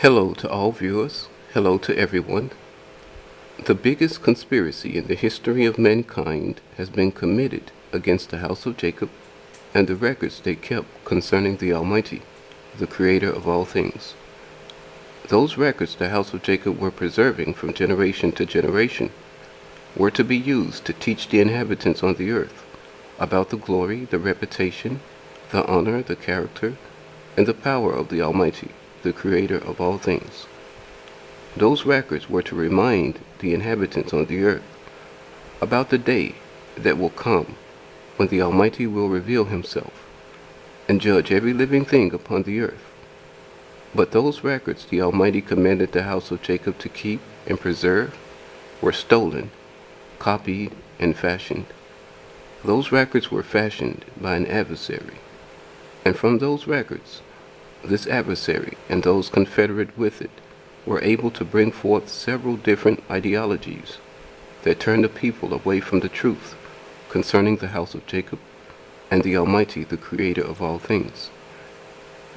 Hello to all viewers. Hello to everyone. The biggest conspiracy in the history of mankind has been committed against the house of Jacob and the records they kept concerning the Almighty, the Creator of all things. Those records the house of Jacob were preserving from generation to generation were to be used to teach the inhabitants on the earth about the glory, the reputation, the honor, the character, and the power of the Almighty, the Creator of all things. Those records were to remind the inhabitants on the earth about the day that will come when the Almighty will reveal Himself and judge every living thing upon the earth. But those records the Almighty commanded the house of Jacob to keep and preserve were stolen, copied, and fashioned. Those records were fashioned by an adversary, and from those records, this adversary and those confederate with it were able to bring forth several different ideologies that turned the people away from the truth concerning the house of Jacob and the Almighty, the Creator of all things.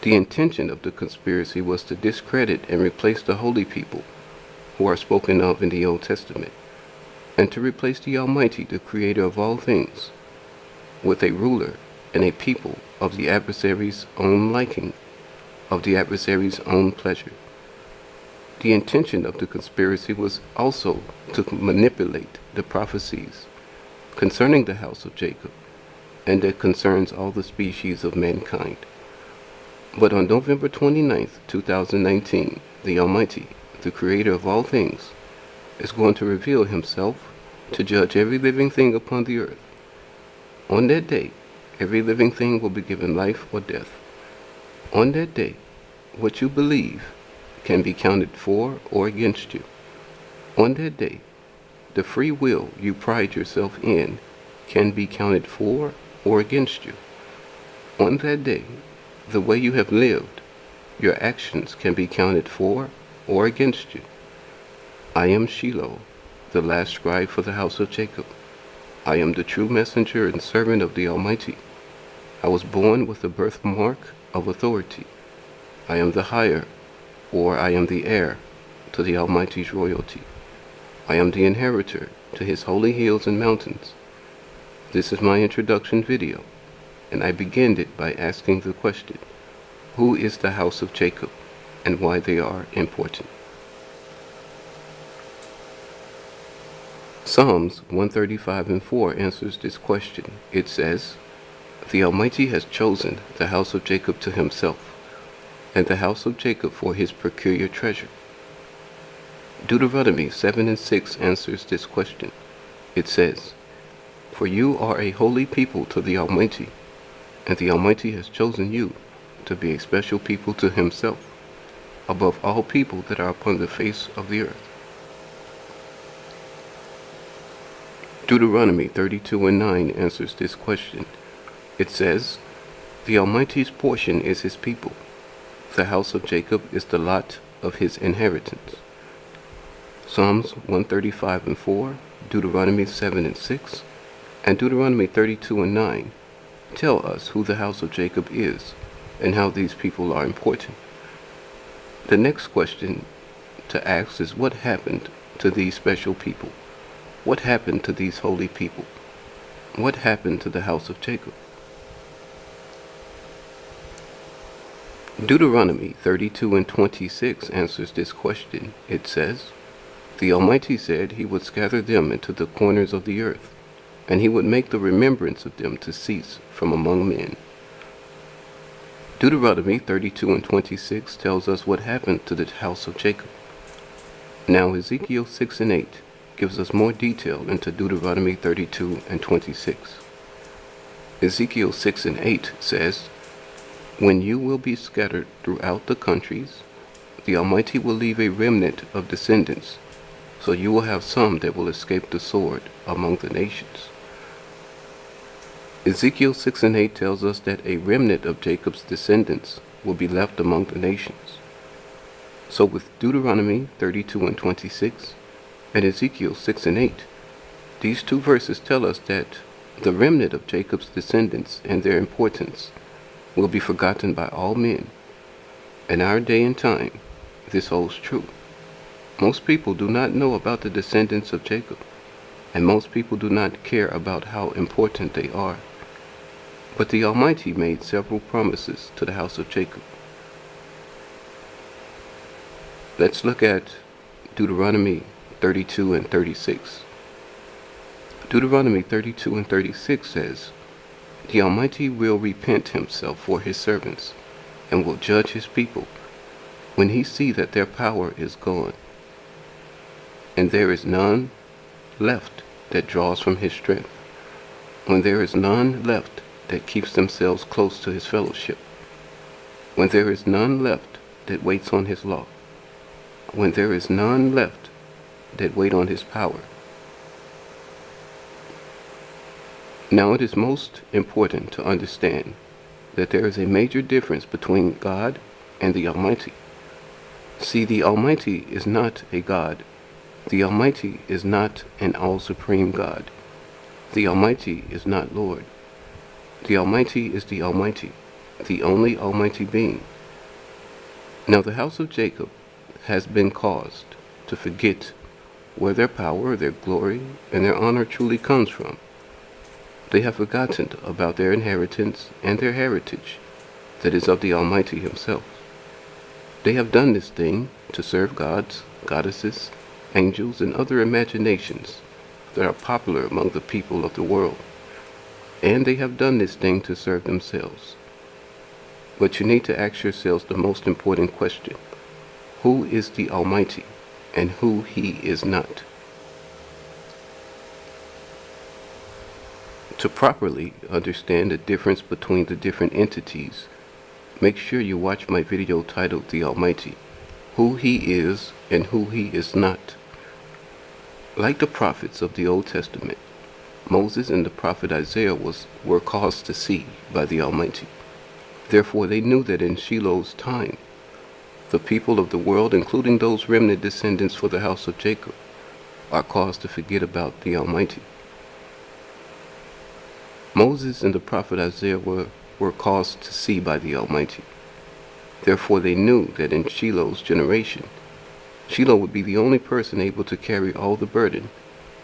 The intention of the conspiracy was to discredit and replace the holy people who are spoken of in the Old Testament, and to replace the Almighty, the Creator of all things, with a ruler and a people of the adversary's own liking, of the adversary's own pleasure. The intention of the conspiracy was also to manipulate the prophecies concerning the house of Jacob, and that concerns all the species of mankind. But on November 29th, 2019, the Almighty, the Creator of all things, is going to reveal Himself to judge every living thing upon the earth. On that day, every living thing will be given life or death. On that day, what you believe can be counted for or against you. On that day, the free will you pride yourself in can be counted for or against you. On that day, the way you have lived, your actions can be counted for or against you. I am Shiloh, the last scribe for the house of Jacob. I am the true messenger and servant of the Almighty. I was born with the birthmark of authority. I am the higher, or I am the heir to the Almighty's royalty. I am the inheritor to His holy hills and mountains. This is my introduction video, and I began it by asking the question, who is the house of Jacob, and why they are important? Psalms 135:4 answers this question. It says, "The Almighty has chosen the house of Jacob to Himself, and the house of Jacob for His peculiar treasure." Deuteronomy 7:6 answers this question. It says, "For you are a holy people to the Almighty, and the Almighty has chosen you to be a special people to Himself, above all people that are upon the face of the earth." Deuteronomy 32:9 answers this question. It says, "The Almighty's portion is His people. The house of Jacob is the lot of His inheritance." Psalms 135:4, Deuteronomy 7:6, and Deuteronomy 32:9 tell us who the house of Jacob is and how these people are important. The next question to ask is, what happened to these special people? What happened to these holy people? What happened to the house of Jacob? Deuteronomy 32:26 answers this question. It says, "The Almighty said He would scatter them into the corners of the earth, and He would make the remembrance of them to cease from among men." Deuteronomy 32:26 tells us what happened to the house of Jacob. Now Ezekiel 6:8 gives us more detail into Deuteronomy 32:26. Ezekiel 6:8 says, "When you will be scattered throughout the countries, the Almighty will leave a remnant of descendants, so you will have some that will escape the sword among the nations." Ezekiel 6:8 tells us that a remnant of Jacob's descendants will be left among the nations. So with Deuteronomy 32:26 and Ezekiel 6:8, these two verses tell us that the remnant of Jacob's descendants and their importance will be forgotten by all men. In our day and time, this holds true. Most people do not know about the descendants of Jacob, and most people do not care about how important they are. But the Almighty made several promises to the house of Jacob. Let's look at Deuteronomy 32 and 36. Deuteronomy 32 and 36 says, "The Almighty will repent himself for his servants, and will judge his people, when he see that their power is gone, and there is none left that draws from his strength, when there is none left that keeps themselves close to his fellowship, when there is none left that waits on his law, when there is none left that wait on his power." Now it is most important to understand that there is a major difference between God and the Almighty. See, the Almighty is not a God. The Almighty is not an all-supreme God. The Almighty is not Lord. The Almighty is the Almighty, the only Almighty being. Now the house of Jacob has been caused to forget where their power, their glory, and their honor truly comes from. They have forgotten about their inheritance and their heritage, that is of the Almighty himself. They have done this thing to serve gods, goddesses, angels, and other imaginations that are popular among the people of the world. And they have done this thing to serve themselves. But you need to ask yourselves the most important question: who is the Almighty and who he is not? To properly understand the difference between the different entities, make sure you watch my video titled The Almighty, Who He Is and Who He Is Not. Like the prophets of the Old Testament, Moses and the prophet Isaiah were caused to see by the Almighty. Therefore they knew that in Shiloh's time, the people of the world, including those remnant descendants for the house of Jacob, are caused to forget about the Almighty. Moses and the prophet Isaiah were caused to see by the Almighty. Therefore they knew that in Shiloh's generation, Shiloh would be the only person able to carry all the burden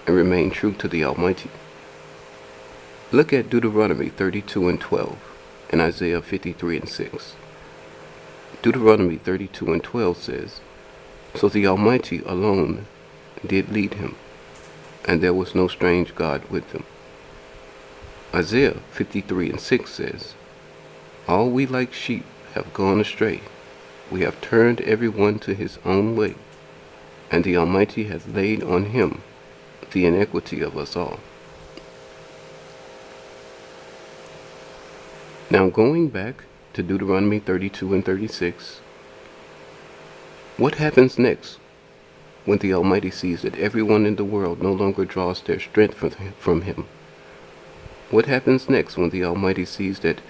and remain true to the Almighty. Look at Deuteronomy 32 and 12 and Isaiah 53 and 6. Deuteronomy 32 and 12 says, "So the Almighty alone did lead him, and there was no strange God with him." Isaiah 53 and 6 says, "All we like sheep have gone astray. We have turned every one to his own way, and the Almighty hath laid on him the iniquity of us all." Now going back to Deuteronomy 32 and 36, what happens next when the Almighty sees that everyone in the world no longer draws their strength from him? What happens next when the Almighty sees that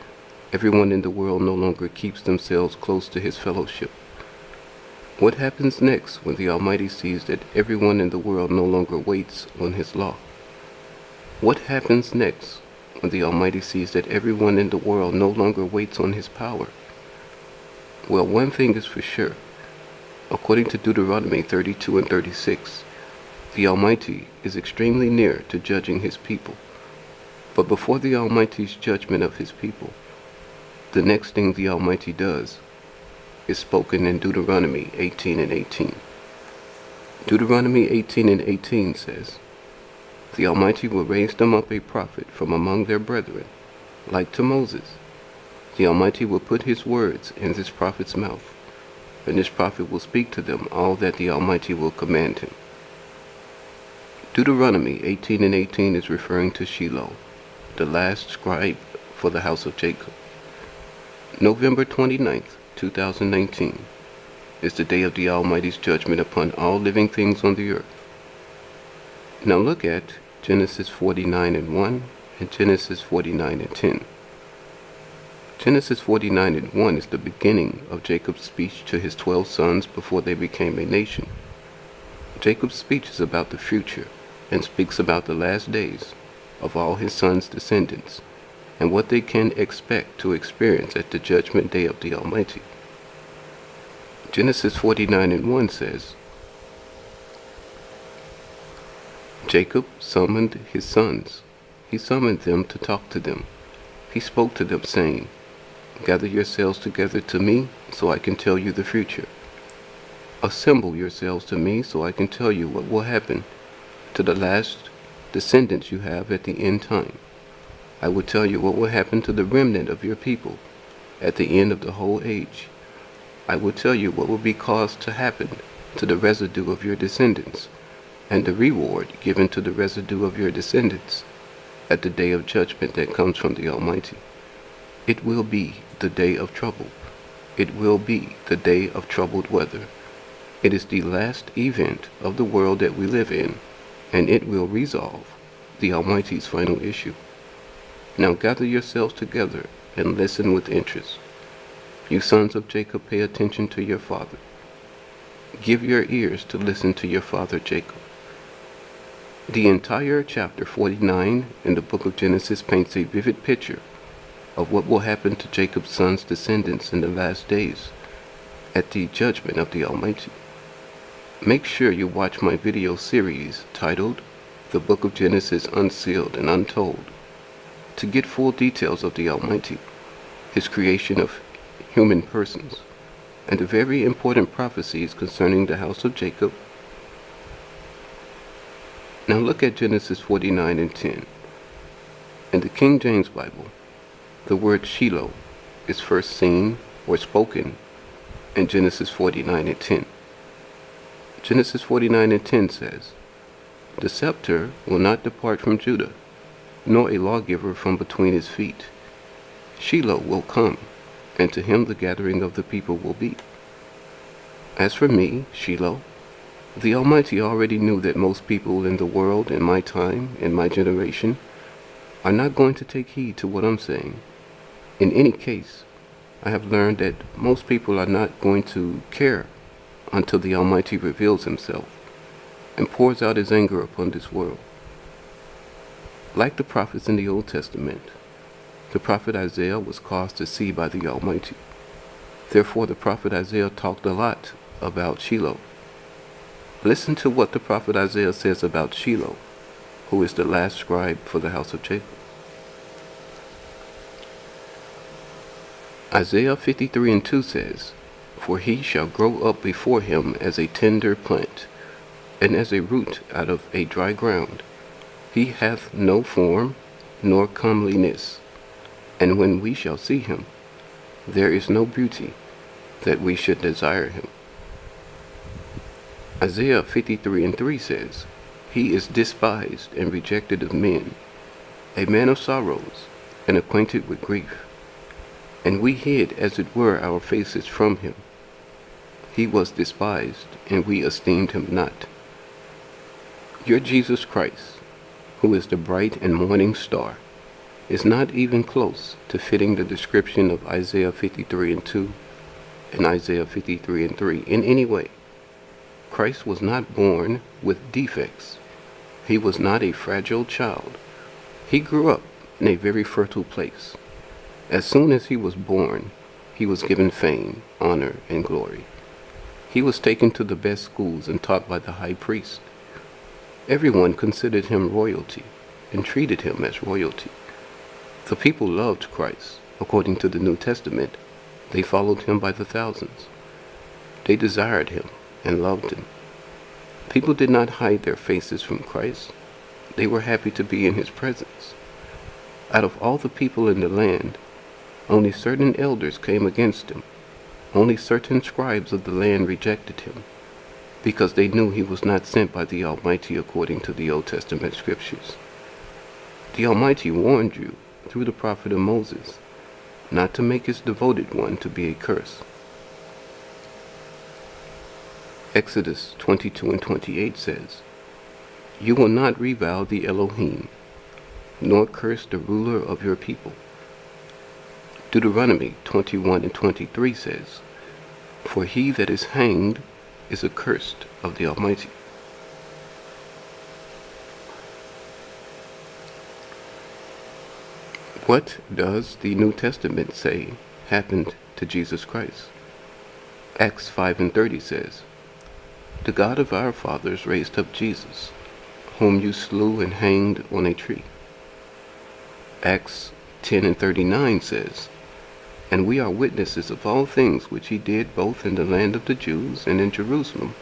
everyone in the world no longer keeps themselves close to his fellowship? What happens next when the Almighty sees that everyone in the world no longer waits on his law? What happens next when the Almighty sees that everyone in the world no longer waits on his power? Well, one thing is for sure. According to Deuteronomy 32 and 36, the Almighty is extremely near to judging his people. But before the Almighty's judgment of his people, the next thing the Almighty does is spoken in Deuteronomy 18 and 18. Deuteronomy 18 and 18 says, "The Almighty will raise them up a prophet from among their brethren, like to Moses. The Almighty will put his words in this prophet's mouth, and this prophet will speak to them all that the Almighty will command him." Deuteronomy 18 and 18 is referring to Shiloh, the last scribe for the house of Jacob. November 29th, 2019 is the day of the Almighty's judgment upon all living things on the earth. Now look at Genesis 49 and 1 and Genesis 49 and 10. Genesis 49 and 1 is the beginning of Jacob's speech to his 12 sons before they became a nation. Jacob's speech is about the future and speaks about the last days of all his sons' descendants and what they can expect to experience at the judgment day of the Almighty. Genesis 49:1 says, Jacob summoned his sons. He summoned them to talk to them. He spoke to them, saying, Gather yourselves together to me, so I can tell you the future. Assemble yourselves to me, so I can tell you what will happen to the last descendants you have at the end time. I will tell you what will happen to the remnant of your people at the end of the whole age. I will tell you what will be caused to happen to the residue of your descendants, and the reward given to the residue of your descendants at the day of judgment that comes from the Almighty. It will be the day of trouble. It will be the day of troubled weather. It is the last event of the world that we live in, and it will resolve the Almighty's final issue. Now gather yourselves together and listen with interest. You sons of Jacob, pay attention to your father. Give your ears to listen to your father Jacob. The entire chapter 49 in the book of Genesis paints a vivid picture of what will happen to Jacob's sons' descendants in the last days at the judgment of the Almighty. Make sure you watch my video series titled The Book of Genesis Unsealed and Untold to get full details of the Almighty, His creation of human persons, and the very important prophecies concerning the house of Jacob. Now look at Genesis 49:10. In the King James Bible, the word Shiloh is first seen or spoken in Genesis 49:10. Genesis 49:10 says, The scepter will not depart from Judah, nor a lawgiver from between his feet. Shiloh will come, and to him the gathering of the people will be. As for me, Shiloh, the Almighty already knew that most people in the world in my time, in my generation, are not going to take heed to what I'm saying. In any case, I have learned that most people are not going to care until the Almighty reveals Himself and pours out His anger upon this world. Like the prophets in the Old Testament, the prophet Isaiah was caused to see by the Almighty. Therefore, the prophet Isaiah talked a lot about Shiloh. Listen to what the prophet Isaiah says about Shiloh, who is the last scribe for the house of Jacob. Isaiah 53:2 says, For he shall grow up before him as a tender plant, and as a root out of a dry ground. He hath no form, nor comeliness, and when we shall see him, there is no beauty that we should desire him. Isaiah 53:3 says, He is despised and rejected of men, a man of sorrows, and acquainted with grief. And we hid, as it were, our faces from him. He was despised, and we esteemed him not. Your Jesus Christ, who is the bright and morning star, is not even close to fitting the description of Isaiah 53:2 and Isaiah 53:3 in any way. Christ was not born with defects. He was not a fragile child. He grew up in a very fertile place. As soon as he was born, he was given fame, honor, and glory. He was taken to the best schools and taught by the high priest. Everyone considered him royalty and treated him as royalty. The people loved Christ. According to the New Testament, they followed him by the thousands. They desired him and loved him. People did not hide their faces from Christ. They were happy to be in his presence. Out of all the people in the land, only certain elders came against him. Only certain scribes of the land rejected him, because they knew he was not sent by the Almighty according to the Old Testament scriptures. The Almighty warned you through the prophet of Moses not to make his devoted one to be a curse. Exodus 22:28 says, You will not revile the Elohim, nor curse the ruler of your people. Deuteronomy 21:23 says, For he that is hanged is accursed of the Almighty. What does the New Testament say happened to Jesus Christ? Acts 5:30 says, "The God of our fathers raised up Jesus, whom you slew and hanged on a tree." Acts 10:39 says, "And we are witnesses of all things which he did both in the land of the Jews and in Jerusalem,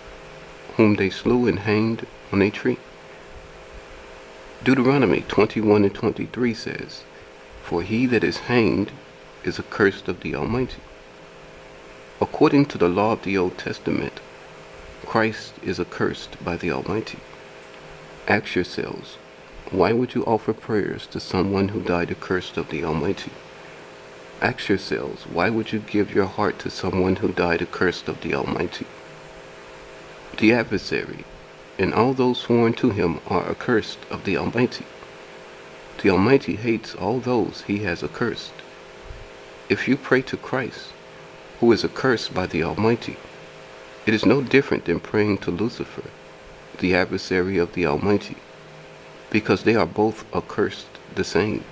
whom they slew and hanged on a tree." Deuteronomy 21:23 says, "For he that is hanged is accursed of the Almighty." According to the law of the Old Testament, Christ is accursed by the Almighty. Ask yourselves, why would you offer prayers to someone who died accursed of the Almighty? Ask yourselves, why would you give your heart to someone who died accursed of the Almighty? The adversary and all those sworn to him are accursed of the Almighty. The Almighty hates all those he has accursed. If you pray to Christ, who is accursed by the Almighty, it is no different than praying to Lucifer, the adversary of the Almighty, because they are both accursed the same.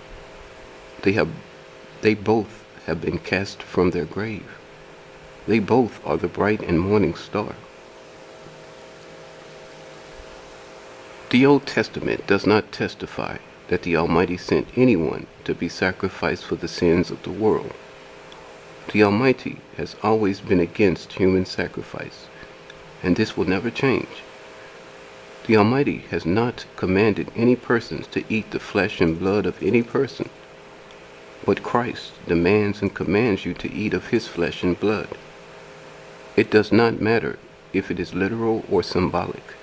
They both have been cast from their grave. They both are the bright and morning star. The Old Testament does not testify that the Almighty sent anyone to be sacrificed for the sins of the world. The Almighty has always been against human sacrifice, and this will never change. The Almighty has not commanded any persons to eat the flesh and blood of any person, but Christ demands and commands you to eat of his flesh and blood. It does not matter if it is literal or symbolic.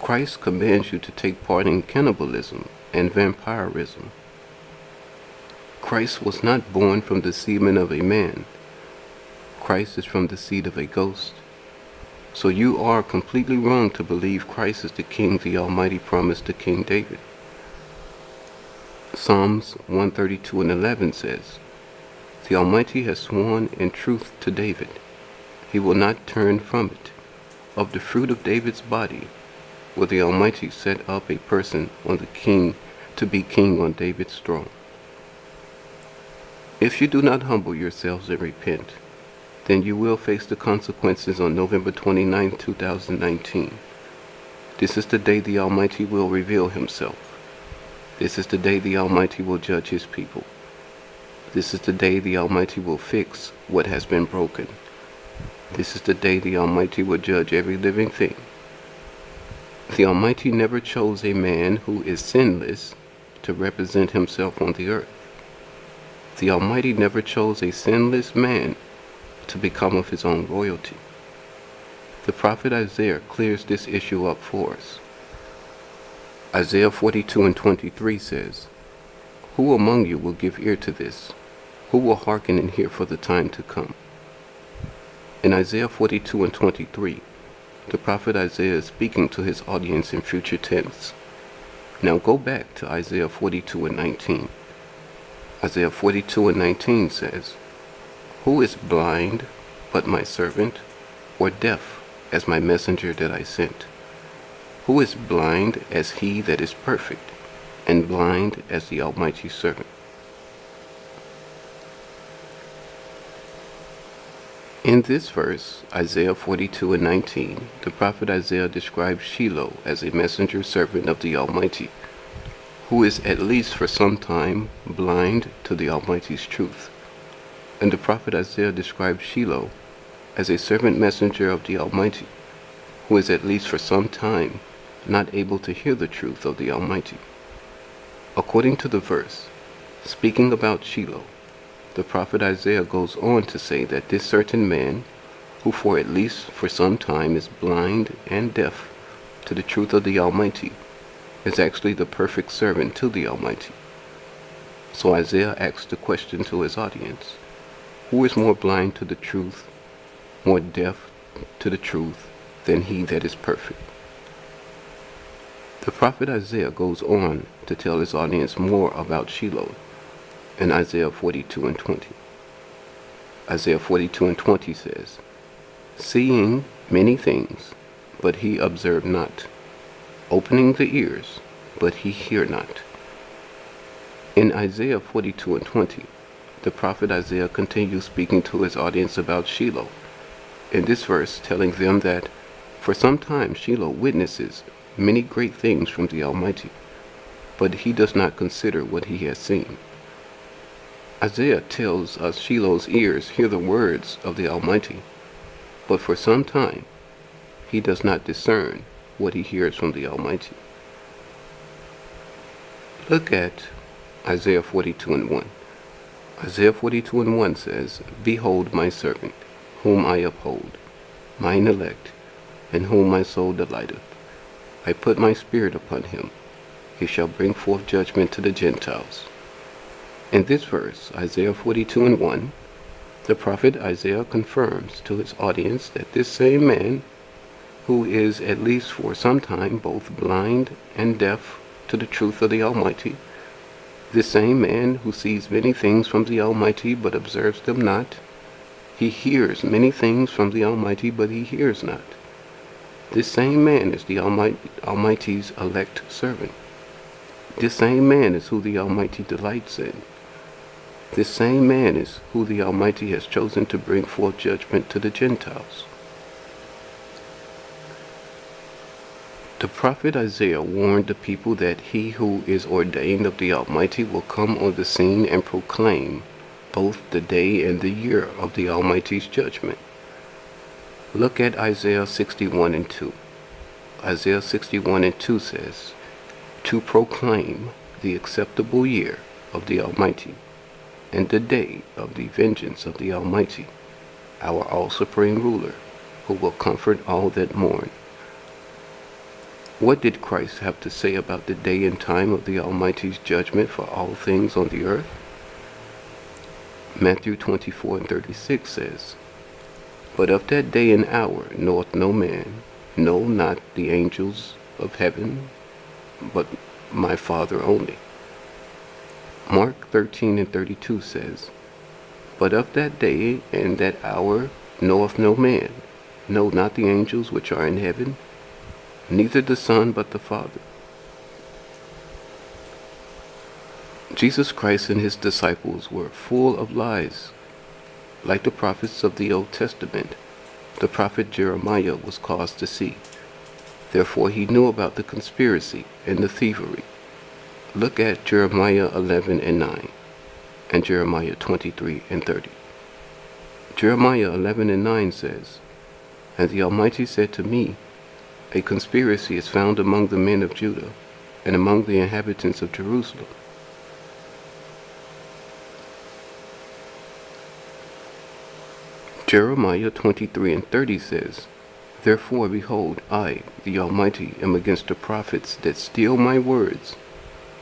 Christ commands you to take part in cannibalism and vampirism. Christ was not born from the semen of a man. Christ is from the seed of a ghost. So you are completely wrong to believe Christ is the king the Almighty promised to King David. Psalms 132:11 says, "The Almighty has sworn in truth to David. He will not turn from it. Of the fruit of David's body will the Almighty set up a person on the king to be king on David's throne." If you do not humble yourselves and repent, then you will face the consequences on November 29, 2019. This is the day the Almighty will reveal himself. This is the day the Almighty will judge his people. This is the day the Almighty will fix what has been broken. This is the day the Almighty will judge every living thing. The Almighty never chose a man who is sinless to represent himself on the earth. The Almighty never chose a sinless man to become of his own royalty. The prophet Isaiah clears this issue up for us. Isaiah 42:23 says, "Who among you will give ear to this? Who will hearken and hear for the time to come?" In Isaiah 42:23, the prophet Isaiah is speaking to his audience in future tense. Now go back to Isaiah 42:19. Isaiah 42:19 says, "Who is blind but my servant, or deaf as my messenger that I sent? Who is blind as he that is perfect, and blind as the Almighty servant?" In this verse, Isaiah 42:19, the prophet Isaiah describes Shiloh as a messenger servant of the Almighty, who is at least for some time blind to the Almighty's truth. And the prophet Isaiah describes Shiloh as a servant messenger of the Almighty, who is at least for some time not able to hear the truth of the Almighty. According to the verse, speaking about Shiloh, the prophet Isaiah goes on to say that this certain man, who for at least for some time is blind and deaf to the truth of the Almighty, is actually the perfect servant to the Almighty. So Isaiah asks the question to his audience, who is more blind to the truth, more deaf to the truth than he that is perfect? The prophet Isaiah goes on to tell his audience more about Shiloh in Isaiah 42:20. Isaiah 42:20 says, "Seeing many things, but he observed not, opening the ears, but he hear not." In Isaiah 42:20, the prophet Isaiah continues speaking to his audience about Shiloh, in this verse telling them that for some time Shiloh witnesses many great things from the Almighty, but he does not consider what he has seen. Isaiah tells us Shiloh's ears hear the words of the Almighty, but for some time he does not discern what he hears from the Almighty. Look at Isaiah 42:1. Isaiah 42:1 says, "Behold my servant, whom I uphold, mine elect, in whom my soul delighteth. I put my spirit upon him. He shall bring forth judgment to the Gentiles." In this verse, Isaiah 42:1, the prophet Isaiah confirms to his audience that this same man, who is at least for some time both blind and deaf to the truth of the Almighty, this same man who sees many things from the Almighty but observes them not, he hears many things from the Almighty but he hears not. This same man is the Almighty's elect servant. This same man is who the Almighty delights in. This same man is who the Almighty has chosen to bring forth judgment to the Gentiles. The prophet Isaiah warned the people that he who is ordained of the Almighty will come on the scene and proclaim both the day and the year of the Almighty's judgment. Look at Isaiah 61:2. Isaiah 61:2 says, "To proclaim the acceptable year of the Almighty, and the day of the vengeance of the Almighty, our all-supreme ruler, who will comfort all that mourn." What did Christ have to say about the day and time of the Almighty's judgment for all things on the earth? Matthew 24:36 says, "But of that day and hour knoweth no man, no, not the angels of heaven, but my Father only." Mark 13:32 says, "But of that day and that hour knoweth no man, no, not the angels which are in heaven, neither the Son, but the Father." Jesus Christ and his disciples were full of lies. Like the prophets of the Old Testament, the prophet Jeremiah was caused to see. Therefore he knew about the conspiracy and the thievery. Look at Jeremiah 11:9 and Jeremiah 23:30. Jeremiah 11:9 says, "And the Almighty said to me, a conspiracy is found among the men of Judah and among the inhabitants of Jerusalem." Jeremiah 23:30 says, "Therefore, behold, I, the Almighty, am against the prophets that steal my words,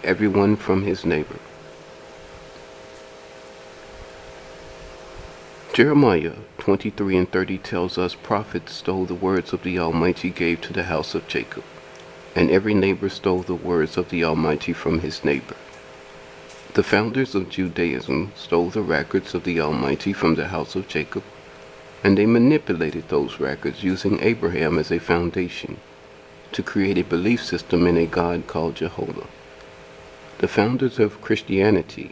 every one from his neighbor." Jeremiah 23:30 tells us prophets stole the words of the Almighty gave to the house of Jacob, and every neighbor stole the words of the Almighty from his neighbor. The founders of Judaism stole the records of the Almighty from the house of Jacob, and they manipulated those records using Abraham as a foundation to create a belief system in a God called Jehovah. The founders of Christianity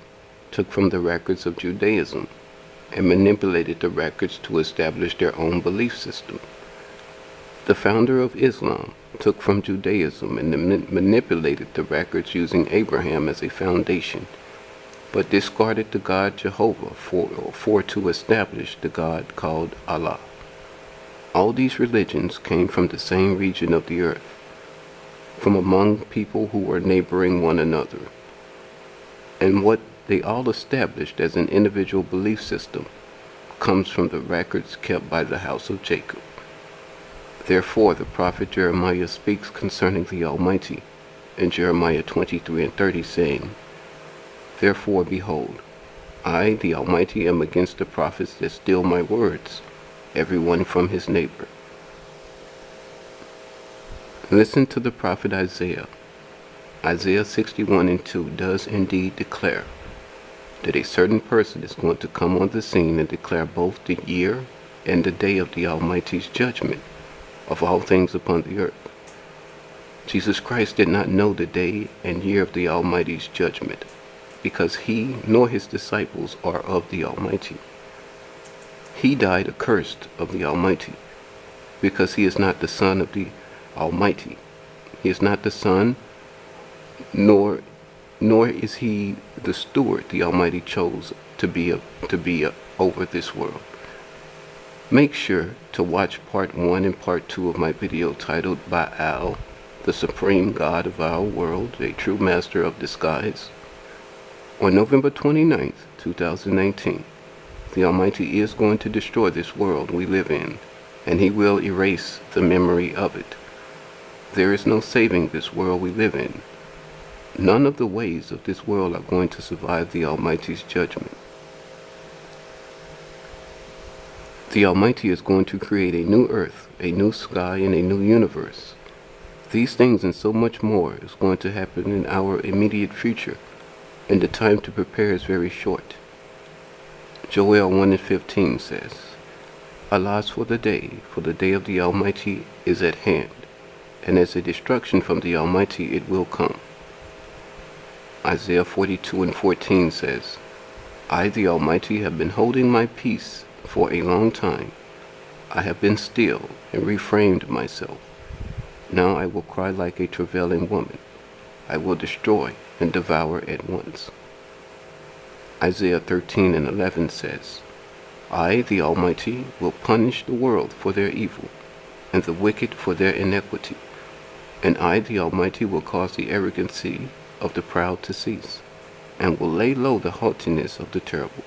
took from the records of Judaism and manipulated the records to establish their own belief system. The founder of Islam took from Judaism and manipulated the records using Abraham as a foundation, but discarded the God Jehovah for to establish the God called Allah. All these religions came from the same region of the earth, from among people who were neighboring one another. And what they all established as an individual belief system comes from the records kept by the house of Jacob. Therefore, the prophet Jeremiah speaks concerning the Almighty in Jeremiah 23:30, saying, "Therefore, behold, I, the Almighty, am against the prophets that steal my words, every one from his neighbor." Listen to the prophet Isaiah. Isaiah 61:2 does indeed declare that a certain person is going to come on the scene and declare both the year and the day of the Almighty's judgment of all things upon the earth. Jesus Christ did not know the day and year of the Almighty's judgment, because he nor his disciples are of the Almighty. He died accursed of the Almighty, because he is not the Son of the Almighty. He is not the Son, nor is he the steward the Almighty chose to be over this world. Make sure to watch part 1 and part 2 of my video titled Baal, the Supreme God of Our World, a True Master of Disguise. On November 29th, 2019, the Almighty is going to destroy this world we live in, and he will erase the memory of it. There is no saving this world we live in. None of the ways of this world are going to survive the Almighty's judgment. The Almighty is going to create a new earth, a new sky, and a new universe. These things and so much more is going to happen in our immediate future, and the time to prepare is very short. Joel 1:15 says, Alas for the day of the Almighty is at hand, and as a destruction from the Almighty it will come. Isaiah 42:14 says, I, the Almighty, have been holding my peace for a long time. I have been still and refrained myself. Now I will cry like a travailing woman. I will destroy and devour at once. Isaiah 13:11 says, I, the Almighty, will punish the world for their evil, and the wicked for their iniquity. And I, the Almighty, will cause the arrogancy of the proud to cease, and will lay low the haughtiness of the terrible.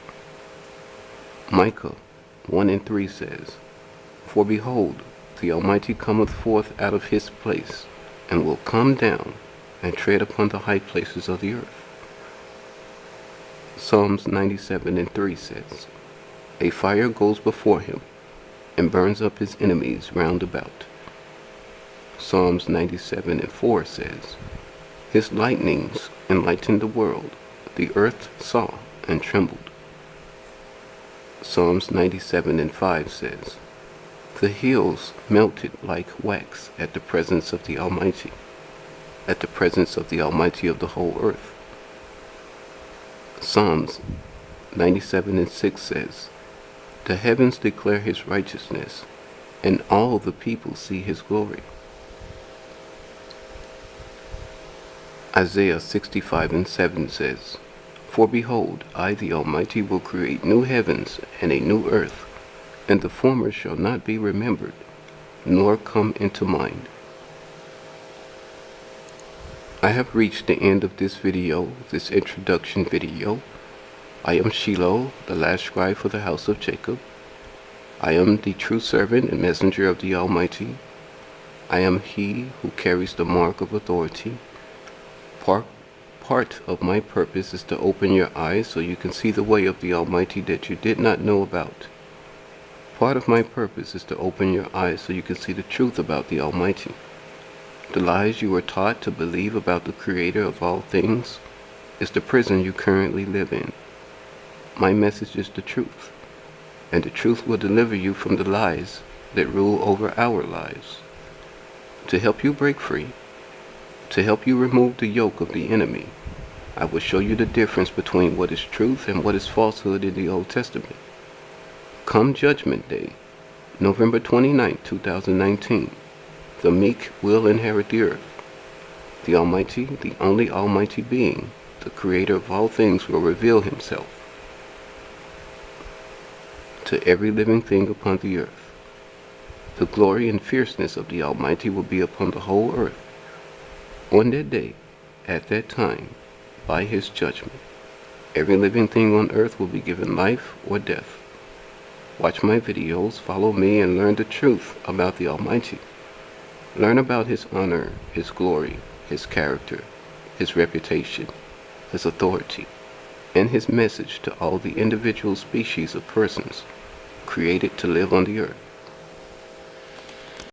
Micah 1:3 says, For behold, the Almighty cometh forth out of his place, and will come down, and tread upon the high places of the earth. Psalms 97:3 says, A fire goes before him, and burns up his enemies round about. Psalms 97:4 says, His lightnings enlightened the world, the earth saw and trembled. Psalms 97:5 says, The hills melted like wax at the presence of the Almighty, at the presence of the Almighty of the whole earth. Psalms 97:6 says, The heavens declare his righteousness, and all the people see his glory. Isaiah 65:7 says, For behold, I the Almighty will create new heavens and a new earth, and the former shall not be remembered, nor come into mind. I have reached the end of this video, this introduction video. I am Shiloh, the last scribe for the house of Jacob. I am the true servant and messenger of the Almighty. I am he who carries the mark of authority. Part of my purpose is to open your eyes so you can see the way of the Almighty that you did not know about. Part of my purpose is to open your eyes so you can see the truth about the Almighty. The lies you were taught to believe about the Creator of all things is the prison you currently live in. My message is the truth, and the truth will deliver you from the lies that rule over our lives. To help you break free, to help you remove the yoke of the enemy, I will show you the difference between what is truth and what is falsehood in the Old Testament. Come Judgment Day, November 29, 2019, the meek will inherit the earth. The Almighty, the only Almighty being, the Creator of all things, will reveal himself to every living thing upon the earth. The glory and fierceness of the Almighty will be upon the whole earth. On that day, at that time, by his judgment, every living thing on earth will be given life or death. Watch my videos, follow me, and learn the truth about the Almighty. Learn about his honor, his glory, his character, his reputation, his authority, and his message to all the individual species of persons created to live on the earth.